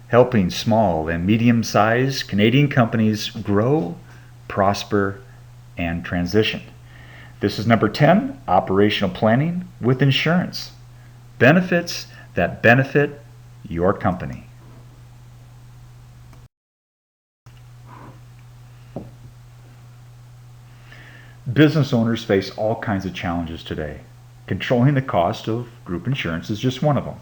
helping small and medium-sized Canadian companies grow, prosper, and transition. This is number 10, operational planning with insurance. Benefits that benefit your company. Business owners face all kinds of challenges today. Controlling the cost of group insurance is just one of them.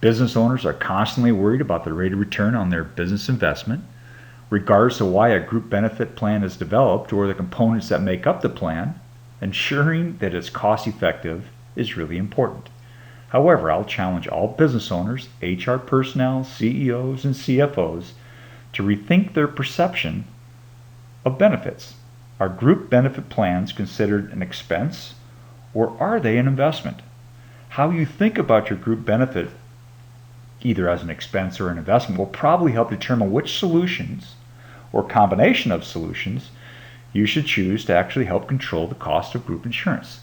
Business owners are constantly worried about the rate of return on their business investment, regardless of why a group benefit plan is developed or the components that make up the plan. Ensuring that it's cost effective is really important. However, I'll challenge all business owners, HR personnel, CEOs, and CFOs to rethink their perception of benefits. Are group benefit plans considered an expense, or are they an investment? How you think about your group benefit, either as an expense or an investment, will probably help determine which solutions or combination of solutions you should choose to actually help control the cost of group insurance.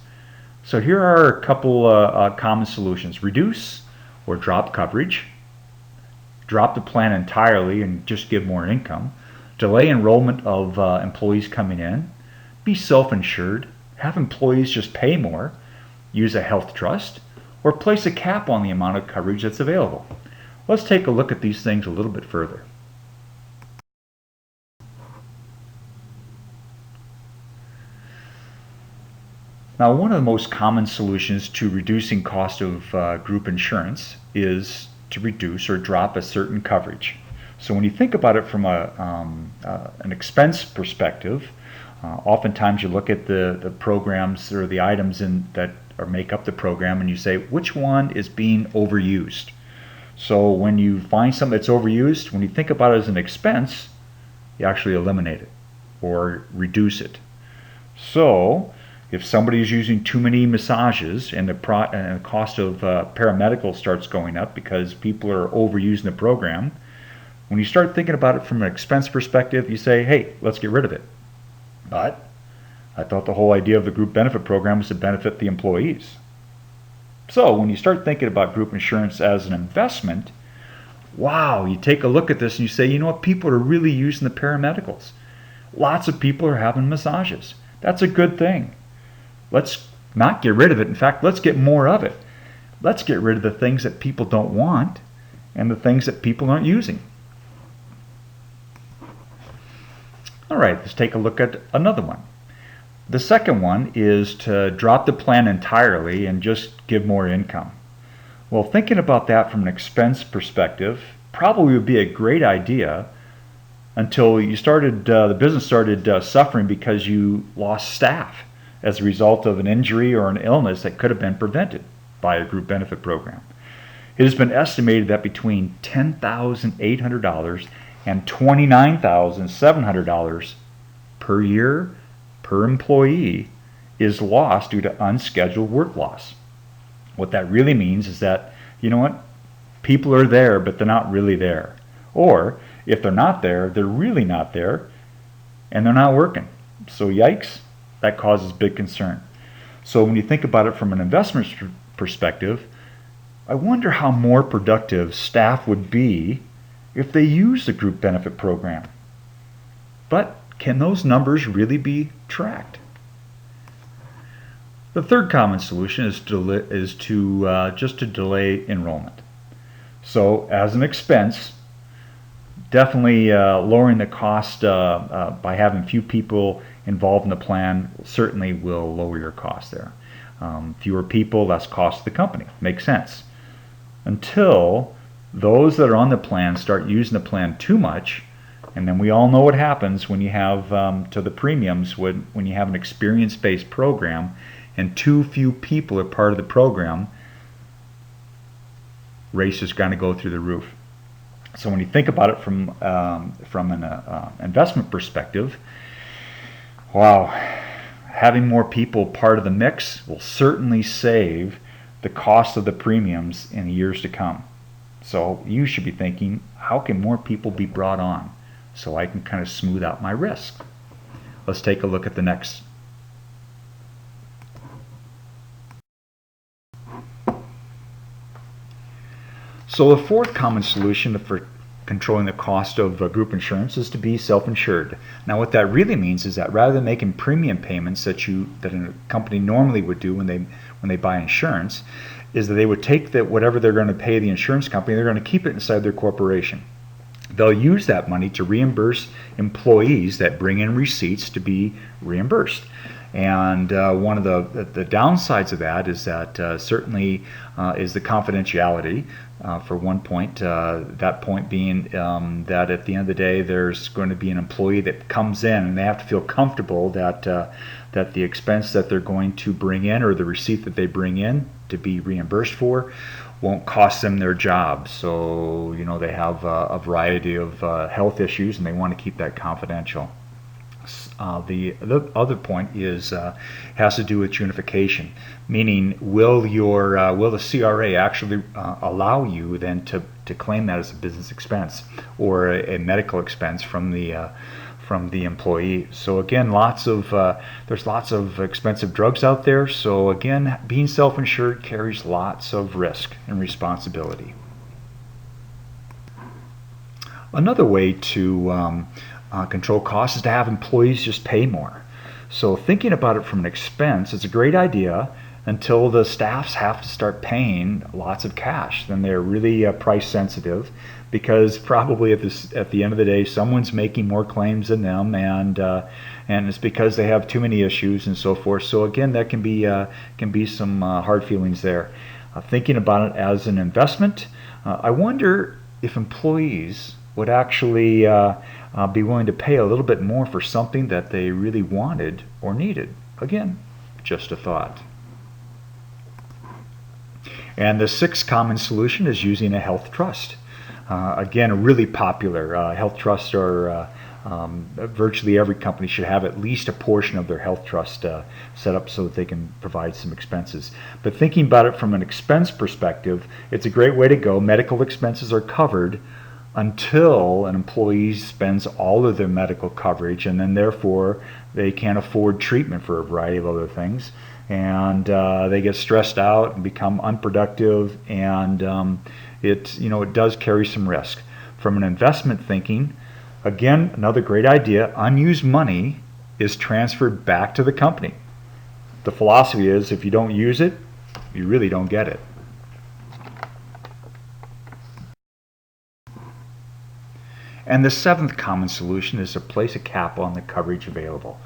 So here are a couple common solutions. Reduce or drop coverage. Drop the plan entirely and just give more income. Delay enrollment of employees coming in. Be self-insured. Have employees just pay more. Use a health trust. Or place a cap on the amount of coverage that's available. Let's take a look at these things a little bit further. Now, one of the most common solutions to reducing cost of group insurance is to reduce or drop a certain coverage. So when you think about it from an expense perspective, oftentimes you look at the programs or the items that make up the program and you say, which one is being overused? So when you find something that's overused, when you think about it as an expense, you actually eliminate it or reduce it. So if somebody is using too many massages and the cost of paramedical starts going up because people are overusing the program, when you start thinking about it from an expense perspective, you say, hey, let's get rid of it. But I thought the whole idea of the group benefit program was to benefit the employees. So when you start thinking about group insurance as an investment, wow, you take a look at this and you say, you know what, people are really using the paramedicals. Lots of people are having massages. That's a good thing. Let's not get rid of it. In fact, let's get more of it. Let's get rid of the things that people don't want and the things that people aren't using. All right, let's take a look at another one. The second one is to drop the plan entirely and just give more income. Well, thinking about that from an expense perspective probably would be a great idea until you started, the business started suffering because you lost staff as a result of an injury or an illness that could have been prevented by a group benefit program. It has been estimated that between $10,800 and $29,700 per year per employee is lost due to unscheduled work loss. What that really means is that, you know what, people are there, but they're not really there. Or if they're not there, they're really not there, and they're not working. So yikes, that causes big concern. So when you think about it from an investment perspective, I wonder how more productive staff would be if they use the group benefit program. But can those numbers really be tracked? The third common solution is just to delay enrollment. So as an expense, definitely lowering the cost by having few people involved in the plan certainly will lower your cost there. Fewer people, less cost to the company. Makes sense. Until those that are on the plan start using the plan too much, and then we all know what happens when you have to the premiums when you have an experience-based program and too few people are part of the program, rates is going to go through the roof. So when you think about it from an investment perspective, wow, having more people part of the mix will certainly save the cost of the premiums in the years to come. So you should be thinking, how can more people be brought on so I can kind of smooth out my risk? Let's take a look at the next. So the fourth common solution controlling the cost of group insurance is to be self-insured. Now, what that really means is that rather than making premium payments that a company normally would do when they buy insurance, is that they would take whatever they're going to pay the insurance company, they're going to keep it inside their corporation. They'll use that money to reimburse employees that bring in receipts to be reimbursed. And one of the downsides of that is that certainly is the confidentiality. For one point, that point being that at the end of the day, there's going to be an employee that comes in and they have to feel comfortable that the expense that they're going to bring in, or the receipt that they bring in to be reimbursed for, won't cost them their job. So they have a variety of health issues and they want to keep that confidential. The other point has to do with unification, meaning will the CRA actually allow you then to claim that as a business expense or a medical expense from the employee. So again, there's lots of expensive drugs out there. So again, being self-insured carries lots of risk and responsibility. Another way to control costs is to have employees just pay more. So thinking about it from an expense, it's a great idea until the staffs have to start paying lots of cash. Then they're really price sensitive, because probably at the end of the day, someone's making more claims than them, and it's because they have too many issues and so forth. So again, that can be some hard feelings there. Thinking about it as an investment, I wonder if employees would actually be willing to pay a little bit more for something that they really wanted or needed. Again, just a thought. And the sixth common solution is using a health trust. Again, really popular. Health trusts are virtually every company should have at least a portion of their health trust set up so that they can provide some expenses. But thinking about it from an expense perspective, it's a great way to go. Medical expenses are covered until an employee spends all of their medical coverage, and then therefore they can't afford treatment for a variety of other things, and they get stressed out and become unproductive, and it does carry some risk. From an investment thinking, again, another great idea, unused money is transferred back to the company. The philosophy is if you don't use it, you really don't get it. And the seventh common solution is to place a cap on the coverage available.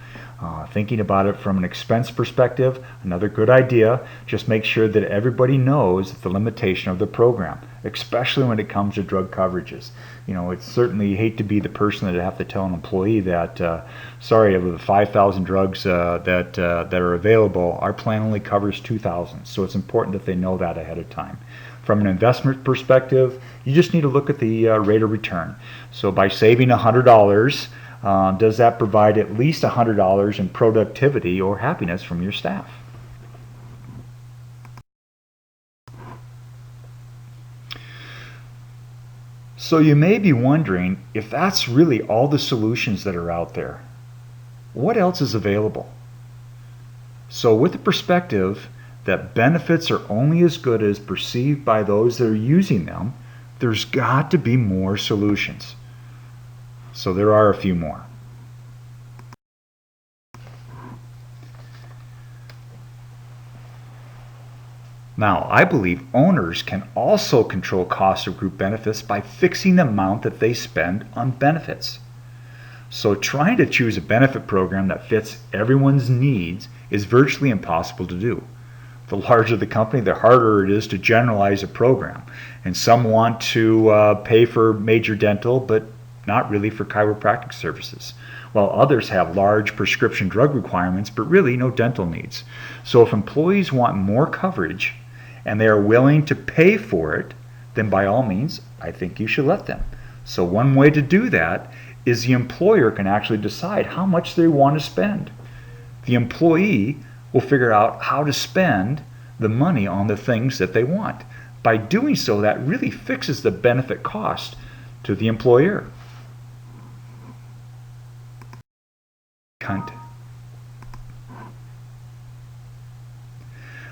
Thinking about it from an expense perspective, another good idea, just make sure that everybody knows the limitation of the program, especially when it comes to drug coverages. It's certainly, you hate to be the person that have to tell an employee that, sorry, of the 5,000 drugs that are available, our plan only covers 2,000. So it's important that they know that ahead of time. From an investment perspective, you just need to look at the rate of return. So by saving $100, does that provide at least $100 in productivity or happiness from your staff? So you may be wondering, if that's really all the solutions that are out there, what else is available? So with the perspective that benefits are only as good as perceived by those that are using them, there's got to be more solutions. So there are a few more. Now, I believe owners can also control cost of group benefits by fixing the amount that they spend on benefits. So trying to choose a benefit program that fits everyone's needs is virtually impossible to do. The larger the company, the harder it is to generalize a program. And some want to pay for major dental, but not really for chiropractic services, while others have large prescription drug requirements, but really no dental needs. So if employees want more coverage and they are willing to pay for it, then by all means, I think you should let them. So one way to do that is the employer can actually decide how much they want to spend. The employee will figure out how to spend the money on the things that they want. By doing so, that really fixes the benefit cost to the employer.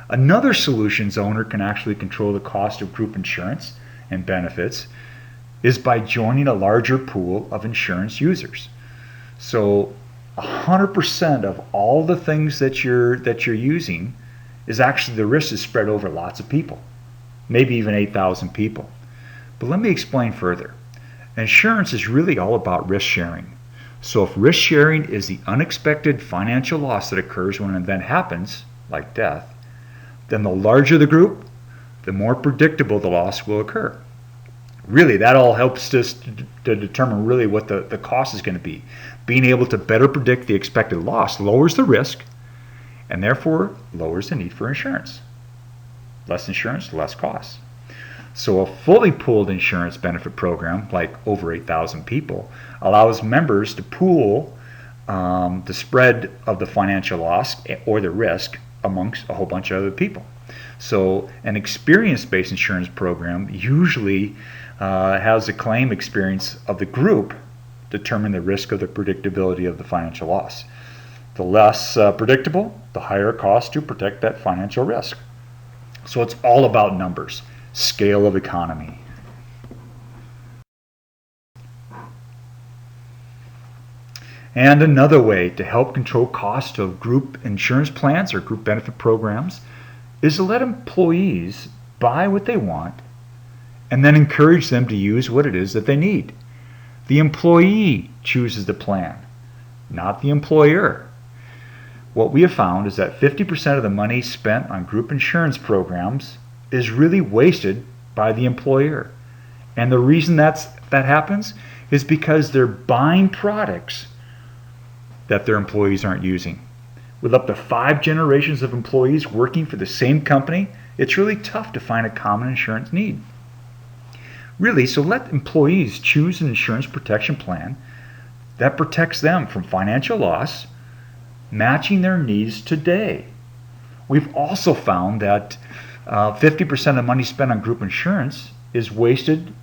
Another solutions owner can actually control the cost of group insurance and benefits is by joining a larger pool of insurance users. So 100% of all the things that you're using is actually, the risk is spread over lots of people, maybe even 8,000 people. But let me explain further. Insurance is really all about risk sharing. So if risk sharing is the unexpected financial loss that occurs when an event happens, like death, then the larger the group, the more predictable the loss will occur. Really, that all helps us to determine really what the cost is going to be. Being able to better predict the expected loss lowers the risk and therefore lowers the need for insurance. Less insurance, less costs. So a fully pooled insurance benefit program, like over 8,000 people, allows members to pool the spread of the financial loss or the risk amongst a whole bunch of other people. So an experience-based insurance program usually has the claim experience of the group determine the risk of the predictability of the financial loss. The less predictable, the higher cost to protect that financial risk. So it's all about numbers, scale of economy. And another way to help control cost of group insurance plans or group benefit programs is to let employees buy what they want and then encourage them to use what it is that they need. The employee chooses the plan, not the employer. What we have found is that 50% of the money spent on group insurance programs is really wasted by the employer. And the reason that happens is because they're buying products that their employees aren't using. With up to 5 generations of employees working for the same company, it's really tough to find a common insurance need. Really, so let employees choose an insurance protection plan that protects them from financial loss, matching their needs today. We've also found that 50% of money spent on group insurance is wasted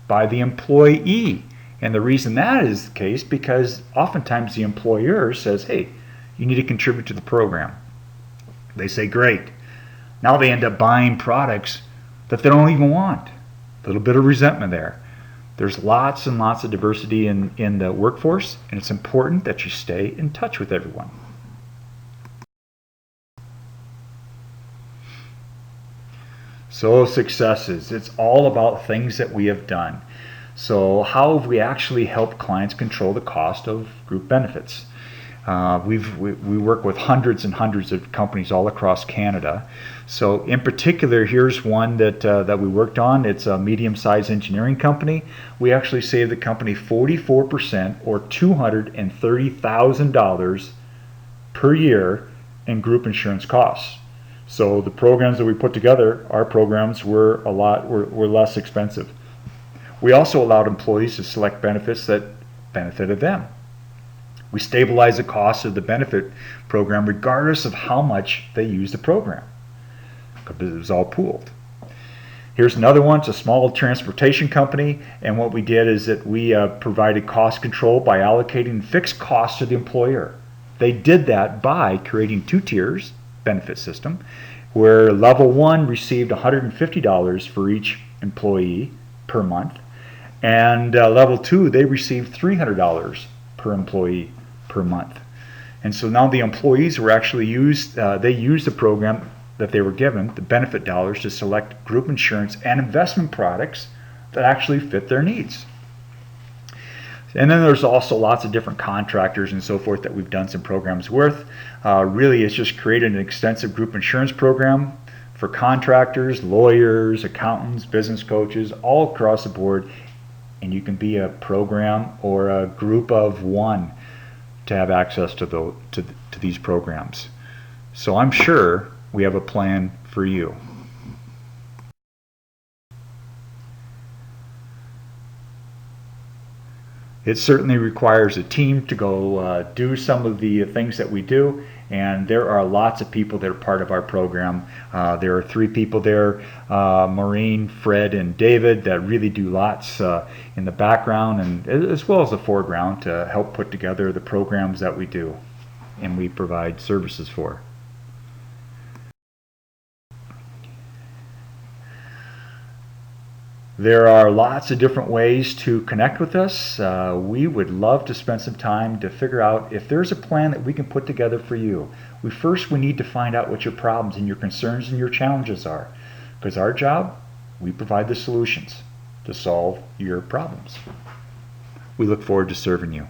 by the employee. And the reason that is the case, because oftentimes the employer says, hey, you need to contribute to the program. They say, great. Now they end up buying products that they don't even want. A little bit of resentment there. There's lots and lots of diversity in the workforce, and it's important that you stay in touch with everyone. So successes, it's all about things that we have done. So how have we actually helped clients control the cost of group benefits? We work with hundreds and hundreds of companies all across Canada. So in particular, here's one that we worked on. It's a medium-sized engineering company. We actually saved the company 44% or $230,000 per year in group insurance costs. So the programs that we put together, our programs were less expensive. We also allowed employees to select benefits that benefited them. We stabilized the cost of the benefit program regardless of how much they used the program, because it was all pooled. Here's another one. It's a small transportation company, and what we did is that we provided cost control by allocating fixed costs to the employer. They did that by creating 2 tiers benefit system, where level 1 received $150 for each employee per month, and level 2 they received $300 per employee per month. And so now the employees were actually used the program that they were given, the benefit dollars, to select group insurance and investment products that actually fit their needs. And then there's also lots of different contractors and so forth that we've done some programs with. Really, it's just created an extensive group insurance program for contractors, lawyers, accountants, business coaches, all across the board. And you can be a program or a group of one to have access to these programs. So I'm sure we have a plan for you. It certainly requires a team to go do some of the things that we do, and there are lots of people that are part of our program. There are 3 people there, Maureen, Fred, and David, that really do lots in the background and as well as the foreground to help put together the programs that we do and we provide services for. There are lots of different ways to connect with us. We would love to spend some time to figure out if there's a plan that we can put together for you. We need to find out what your problems and your concerns and your challenges are. Because our job, we provide the solutions to solve your problems. We look forward to serving you.